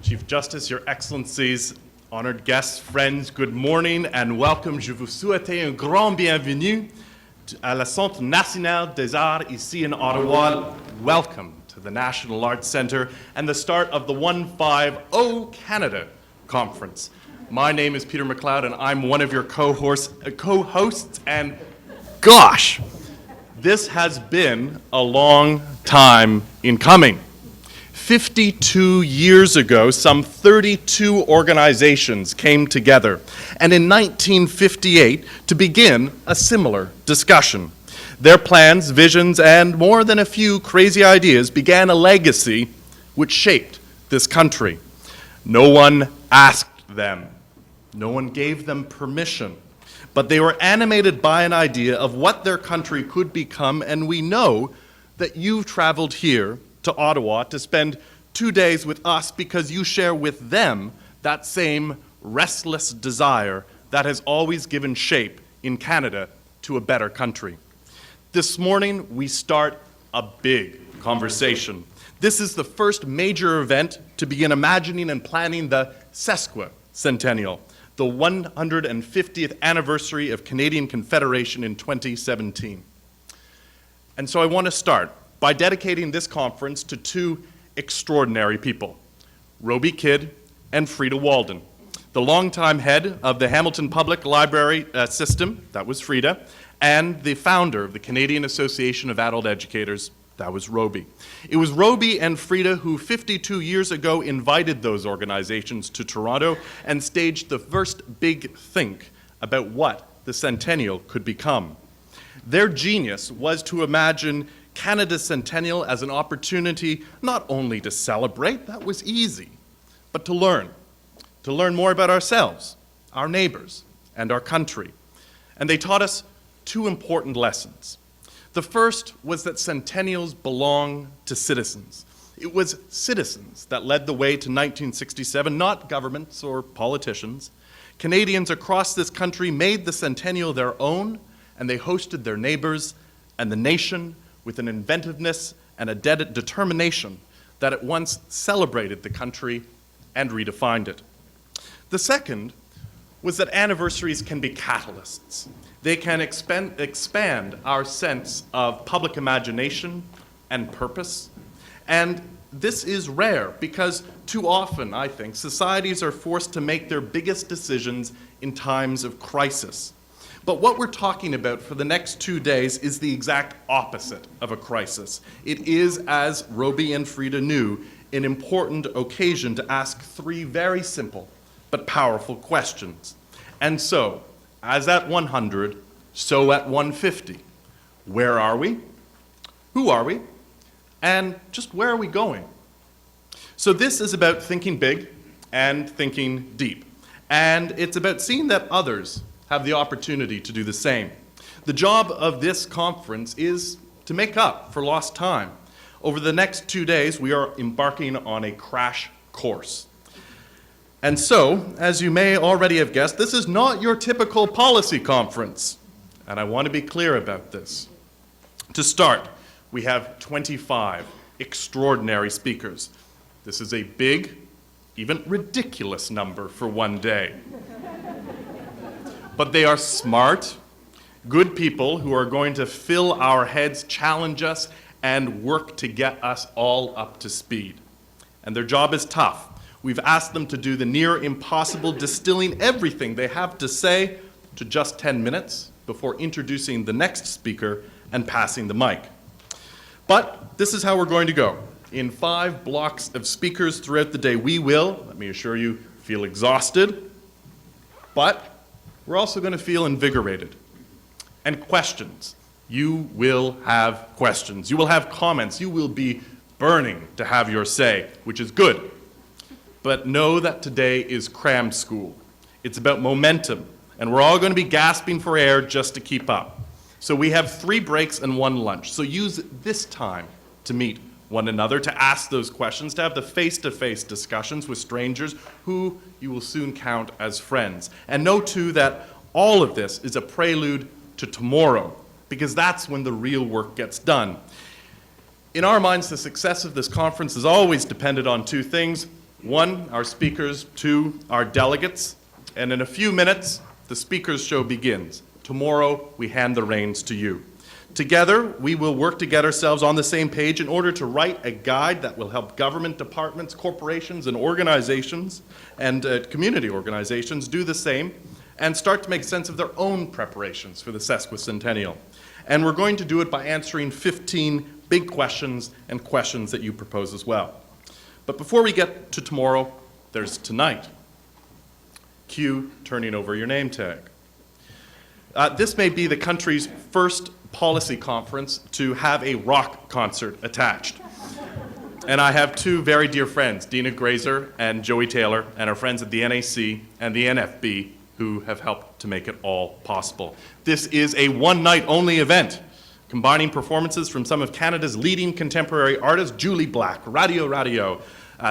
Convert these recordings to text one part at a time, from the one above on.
Chief Justice, Your Excellencies, honored guests, friends, good morning and welcome. Je vous souhaite un grand bienvenue à la Centre National des Arts ici in Ottawa. Welcome to the National Arts Centre and the start of the 150 Canada Conference. My name is Peter MacLeod and I'm one of your co-hosts, and gosh, this has been a long time in coming. 52 years ago, some 32 organizations came together, and in 1958 to begin a similar discussion. Their plans, visions, and more than a few crazy ideas began a legacy which shaped this country. No one asked them. No one gave them permission. But they were animated by an idea of what their country could become, and we know that you've traveled here to Ottawa to spend 2 days with us because you share with them that same restless desire that has always given shape in Canada to a better country. This morning, we start a big conversation. This is the first major event to begin imagining and planning the sesquicentennial, the 150th anniversary of Canadian Confederation in 2017. And so I want to start by dedicating this conference to two extraordinary people, Roby Kidd and Frida Walden. The longtime head of the Hamilton Public Library system, that was Frida, and the founder of the Canadian Association of Adult Educators, that was Roby. It was Roby and Frida who 52 years ago invited those organizations to Toronto and staged the first big think about what the centennial could become. Their genius was to imagine Canada's centennial as an opportunity not only to celebrate, that was easy, but to learn more about ourselves, our neighbors, and our country. And they taught us two important lessons. The first was that centennials belong to citizens. It was citizens that led the way to 1967, not governments or politicians. Canadians across this country made the centennial their own, and they hosted their neighbors and the nation with an inventiveness and a determination that at once celebrated the country and redefined it. The second was that anniversaries can be catalysts. They can expand our sense of public imagination and purpose. And this is rare because too often, I think, societies are forced to make their biggest decisions in times of crisis. But what we're talking about for the next 2 days is the exact opposite of a crisis. It is, as Roby and Frida knew, an important occasion to ask three very simple but powerful questions. And so, as at 100, so at 150. Where are we? Who are we? And just where are we going? So this is about thinking big and thinking deep. And it's about seeing that others have the opportunity to do the same. The job of this conference is to make up for lost time. Over the next 2 days, we are embarking on a crash course. And so, as you may already have guessed, this is not your typical policy conference. And I want to be clear about this. To start, we have 25 extraordinary speakers. This is a big, even ridiculous number for one day. But they are smart, good people who are going to fill our heads, challenge us, and work to get us all up to speed. And their job is tough. We've asked them to do the near impossible, distilling everything they have to say to just 10 minutes before introducing the next speaker and passing the mic. But this is how we're going to go. In 5 blocks of speakers throughout the day, we will, let me assure you, feel exhausted, but we're also going to feel invigorated. And questions. You will have questions. You will have comments. You will be burning to have your say, which is good. But know that today is cram school. It's about momentum, and we're all going to be gasping for air just to keep up. So we have 3 breaks and 1 lunch. So use this time to meet one another, to ask those questions, to have the face-to-face discussions with strangers who you will soon count as friends. And know, too, that all of this is a prelude to tomorrow, because that's when the real work gets done. In our minds, the success of this conference is always dependent on 2 things: One, our speakers. Two, our delegates. And in a few minutes, the speakers' show begins. Tomorrow, we hand the reins to you. Together, we will work to get ourselves on the same page in order to write a guide that will help government departments, corporations, and organizations, and community organizations do the same and start to make sense of their own preparations for the sesquicentennial. And we're going to do it by answering 15 big questions and questions that you propose as well. But before we get to tomorrow, there's tonight. Cue turning over your name tag. This may be the country's first policy conference to have a rock concert attached. And I have two very dear friends, Dina Grazer and Joey Taylor, and our friends at the NAC and the NFB, who have helped to make it all possible. This is a one-night-only event, combining performances from some of Canada's leading contemporary artists, Julie Black, Radio,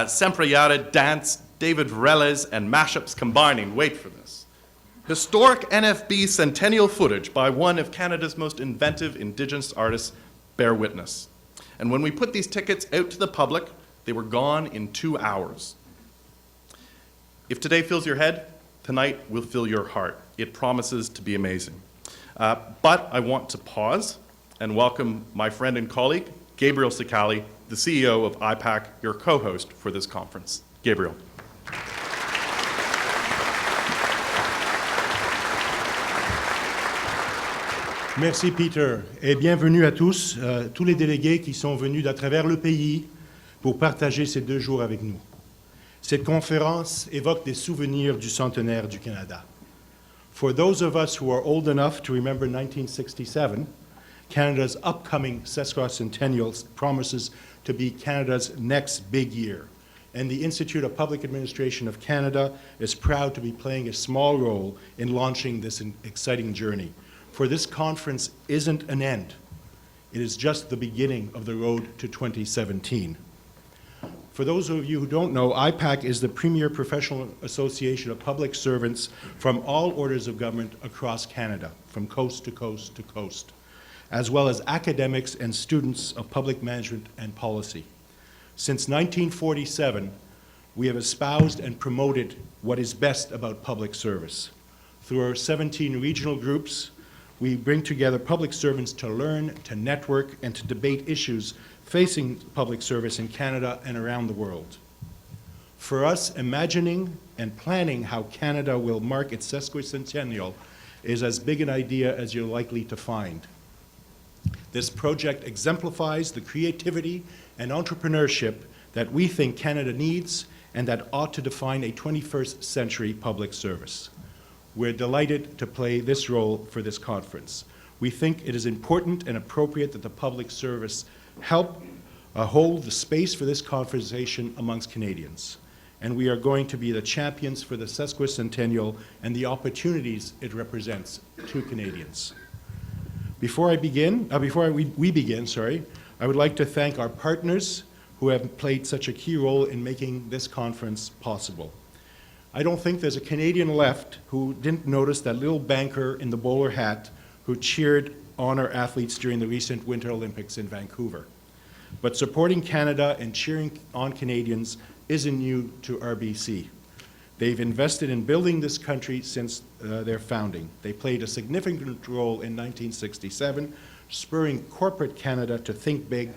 Sempre Yara, Dance, David Varelles, and mashups combining, wait for this, historic NFB centennial footage by one of Canada's most inventive Indigenous artists, bear witness. And when we put these tickets out to the public, they were gone in 2 hours. If today fills your head, tonight will fill your heart. It promises to be amazing. But I want to pause and welcome my friend and colleague, Gabriel Sékaly, the CEO of IPAC, your co-host for this conference. Gabriel. Merci Peter et bienvenue à tous, tous les délégués qui sont venus d'à travers le pays pour partager ces 2 jours avec nous. Cette conférence évoque des souvenirs du centenaire du Canada. For those of us who are old enough to remember 1967, Canada's upcoming sesquicentennial promises to be Canada's next big year. And the Institute of Public Administration of Canada is proud to be playing a small role in launching this exciting journey. For this conference isn't an end. It is just the beginning of the road to 2017. For those of you who don't know, IPAC is the premier professional association of public servants from all orders of government across Canada, from coast to coast to coast, as well as academics and students of public management and policy. Since 1947, we have espoused and promoted what is best about public service. Through our 17 regional groups, we bring together public servants to learn, to network, and to debate issues facing public service in Canada and around the world. For us, imagining and planning how Canada will mark its sesquicentennial is as big an idea as you're likely to find. This project exemplifies the creativity and entrepreneurship that we think Canada needs and that ought to define a 21st century public service. We're delighted to play this role for this conference. We think it is important and appropriate that the public service help hold the space for this conversation amongst Canadians. And we are going to be the champions for the sesquicentennial and the opportunities it represents to Canadians. Before we begin, I would like to thank our partners who have played such a key role in making this conference possible. I don't think there's a Canadian left who didn't notice that little banker in the bowler hat who cheered on our athletes during the recent Winter Olympics in Vancouver. But supporting Canada and cheering on Canadians isn't new to RBC. They've invested in building this country since their founding. They played a significant role in 1967, spurring corporate Canada to think big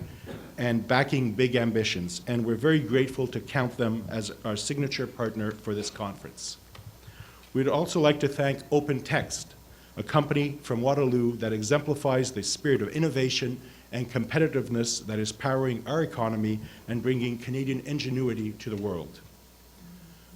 and backing big ambitions, and we're very grateful to count them as our signature partner for this conference. We'd also like to thank Open Text, a company from Waterloo that exemplifies the spirit of innovation and competitiveness that is powering our economy and bringing Canadian ingenuity to the world.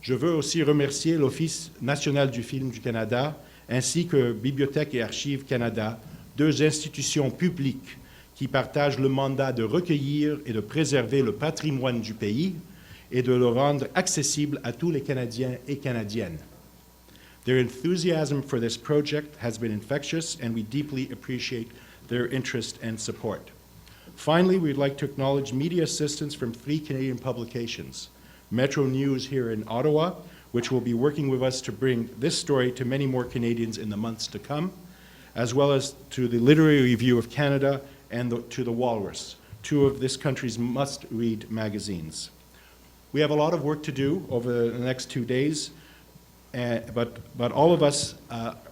Je veux aussi remercier l'Office national du film du Canada ainsi que Bibliothèque et Archives Canada, 2 institutions publiques qui partagent le mandat de recueillir et de préserver le patrimoine du pays et de le rendre accessible à tous les Canadiens et Canadiennes. Their enthusiasm for this project has been infectious, and we deeply appreciate their interest and support. Finally, we'd like to acknowledge media assistance from 3 Canadian publications, Metro News here in Ottawa, which will be working with us to bring this story to many more Canadians in the months to come, as well as to the Literary Review of Canada and to The Walrus, 2 of this country's must-read magazines. We have a lot of work to do over the next 2 days, but all of us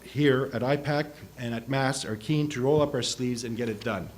here at IPAC and at Mass are keen to roll up our sleeves and get it done.